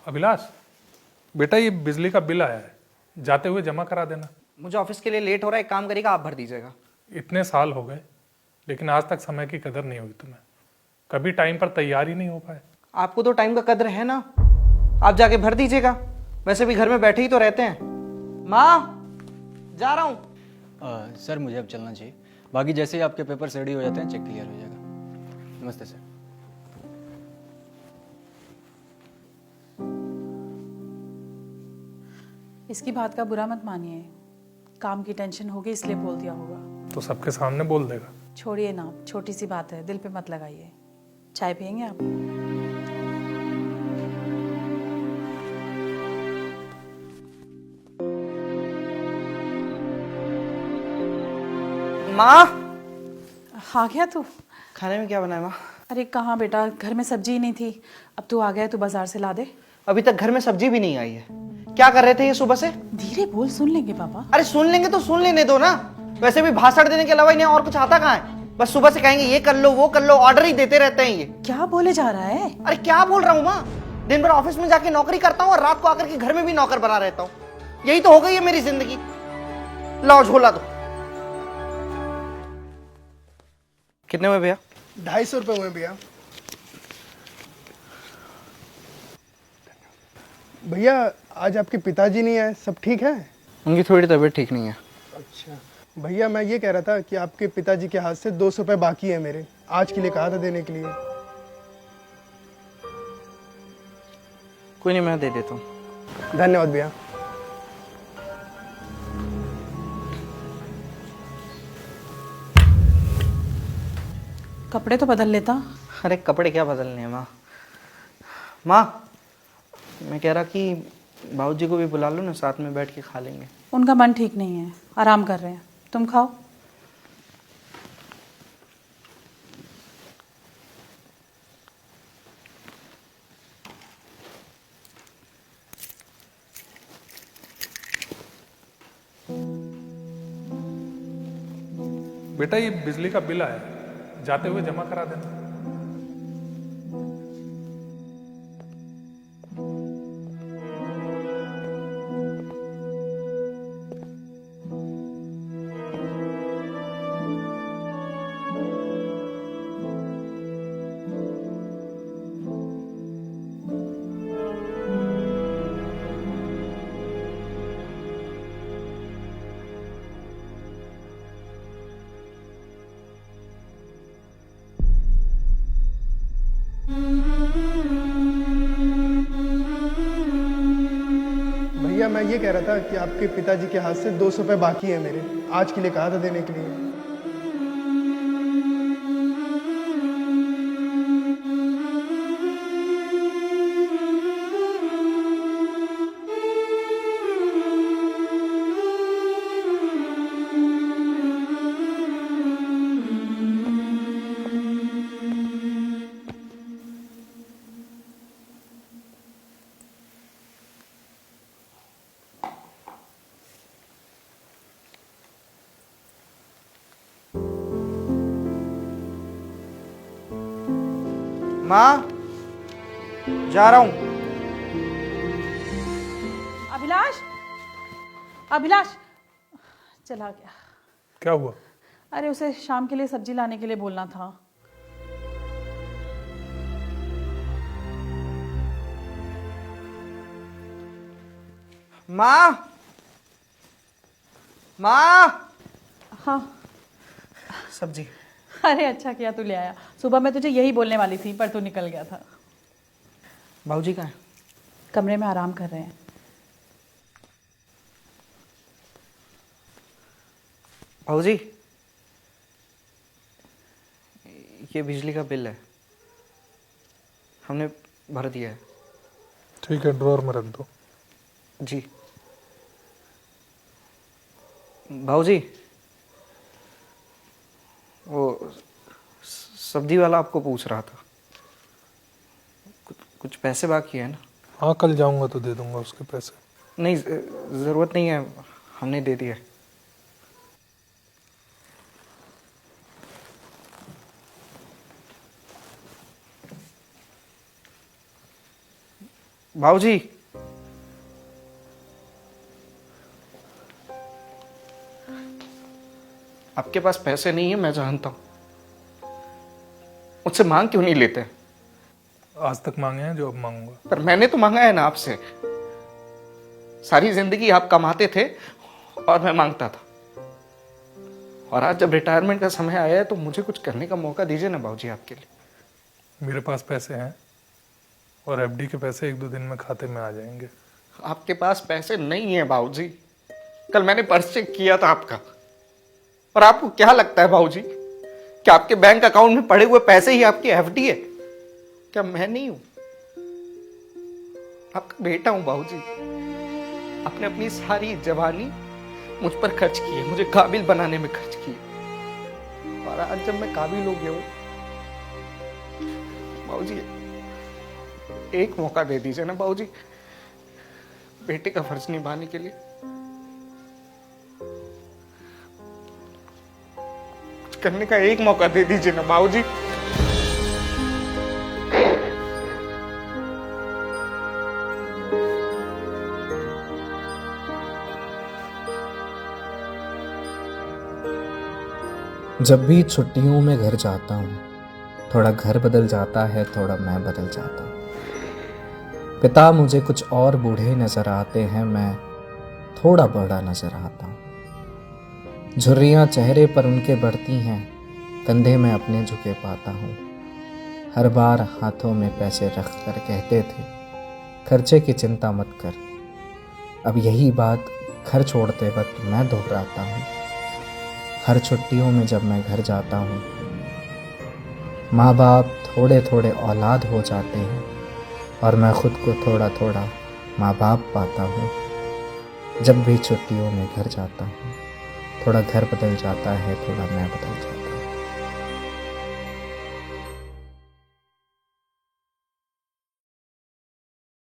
अभिलाष, बेटा ये बिजली का बिल आया है, जाते हुए जमा करा देना। मुझे ऑफिस के लिए लेट हो रहा है, एक काम करिएगा, आप भर दीजिएगा। इतने साल हो गए लेकिन आज तक समय की कदर नहीं हुई तुम्हें। कभी टाइम पर तैयार ही नहीं हो पाए। आपको तो टाइम का कद्र है ना, आप जाके भर दीजिएगा। वैसे भी घर में बैठे ही तो रहते हैं। माँ, जा रहा हूँ। सर मुझे अब चलना चाहिए। बाकी जैसे ही आपके पेपर्स रेडी हो जाते हैं चेक क्लियर हो जाएगा। नमस्ते सर। इसकी बात का बुरा मत मानिए, काम की टेंशन होगी इसलिए बोल दिया होगा। तो सबके सामने बोल देगा। छोड़िए ना, छोटी सी बात है, दिल पे मत लगाइए। चाय पियेंगे आप? माँ, आ गया तू? खाने में क्या बनाया माँ? अरे कहाँ बेटा, घर में सब्जी ही नहीं थी। अब तू आ गया है तो बाजार से ला दे। अभी तक घर में सब्जी भी नहीं आई है। क्या कर रहे थे ये सुबह से? धीरे बोल, सुन लेंगे पापा। अरे सुन लेंगे तो सुन लेने दो ना। वैसे भी भाषण देने के अलावा इन्हें और कुछ आता कहाँ है? बस सुबह से कहेंगे ये कर लो वो कर लो, ऑर्डर ही देते रहते हैं ये। क्या बोले जा रहा है? अरे क्या बोल रहा हूँ माँ, दिन भर ऑफिस में जाके नौकरी करता हूँ और रात को आकर के घर में भी नौकर बना रहता हूँ। यही तो हो गई है मेरी जिंदगी। लाओ झोला दो। कितने में भैया? 250 रुपये हुए भैया। भैया आज आपके पिताजी नहीं आए, सब ठीक है? उनकी थोड़ी तबीयत ठीक नहीं है। अच्छा भैया, मैं ये कह रहा था कि आपके पिताजी के हाथ से 200 रुपये बाकी है मेरे, आज के लिए कहा था देने के लिए। कोई नहीं, मैं दे देता हूँ। धन्यवाद भैया। कपड़े तो बदल लेता। अरे कपड़े क्या बदलने हैं माँ। माँ, मैं कह रहा कि बाबूजी को भी बुला लो ना, साथ में बैठ के खा लेंगे। उनका मन ठीक नहीं है, आराम कर रहे हैं। तुम खाओ। बेटा ये बिजली का बिल आया है, जाते हुए जमा करा देना। भैया मैं ये कह रहा था कि आपके पिताजी के हाथ से 200 रुपये बाकी है मेरे, आज के लिए कहा था देने के लिए। माँ, जा रहा हूँ। अभिलाष, अभिलाष चला गया। क्या हुआ? अरे उसे शाम के लिए सब्जी लाने के लिए बोलना था। माँ, माँ, हाँ। सब्जी। अरे अच्छा किया तू ले आया, सुबह मैं तुझे यही बोलने वाली थी पर तू निकल गया था। बाबूजी कहाँ हैं? कमरे में आराम कर रहे हैं। बाबूजी, ये बिजली का बिल है, हमने भर दिया है। ठीक है, ड्रॉर में रख दो। जी। बाबूजी, वो सब्जी वाला आपको पूछ रहा था, कुछ पैसे बाकी है ना? हाँ, कल जाऊंगा तो दे दूंगा उसके पैसे। नहीं, ज़रूरत नहीं है, हमने दे दिया है। बाबूजी, आपके पास पैसे नहीं है, मैं जानता हूं। मुझसे मांग क्यों नहीं लेते? आज तक मांगे हैं जो अब मांगूंगा। पर मैंने तो मांगा है ना आपसे। सारी जिंदगी आप कमाते थे और मैं मांगता था, और आज जब रिटायरमेंट का समय आया है तो मुझे कुछ करने का मौका दीजिए ना बाबूजी आपके लिए। मेरे पास पैसे हैं और एफडी के पैसे 1-2 दिन में खाते में आ जाएंगे। आपके पास पैसे नहीं है बाबूजी। कल मैंने पर्स चेक किया था आपका, और आपको क्या लगता है बाबूजी कि आपके बैंक अकाउंट में पड़े हुए पैसे ही आपकी एफडी है? क्या मैं नहीं हूं? आपका बेटा हूं बाबूजी। आपने अपनी सारी जवानी मुझ पर खर्च की है, मुझे काबिल बनाने में खर्च की है, और आज जब मैं काबिल हो गया हूं बाबूजी, एक मौका दे दीजिए ना बाबूजी, बेटे का फर्ज निभाने के लिए। कुछ करने का एक मौका दे दीजिए ना बाबूजी। जब भी छुट्टियों में घर जाता हूँ, थोड़ा घर बदल जाता है, थोड़ा मैं बदल जाता हूँ। पिता मुझे कुछ और बूढ़े नजर आते हैं, मैं थोड़ा बड़ा नजर आता हूँ। झुर्रियाँ चेहरे पर उनके बढ़ती हैं, कंधे में अपने झुके पाता हूँ। हर बार हाथों में पैसे रख कर कहते थे, खर्चे की चिंता मत कर। अब यही बात घर छोड़ते वक्त मैं दोहराता हूँ। हर छुट्टियों में जब मैं घर जाता हूँ, माँ बाप थोड़े थोड़े औलाद हो जाते हैं, और मैं खुद को थोड़ा थोड़ा माँ बाप पाता हूँ। जब भी छुट्टियों में घर जाता हूँ, थोड़ा घर बदल जाता है, थोड़ा मैं बदल जाता हूँ।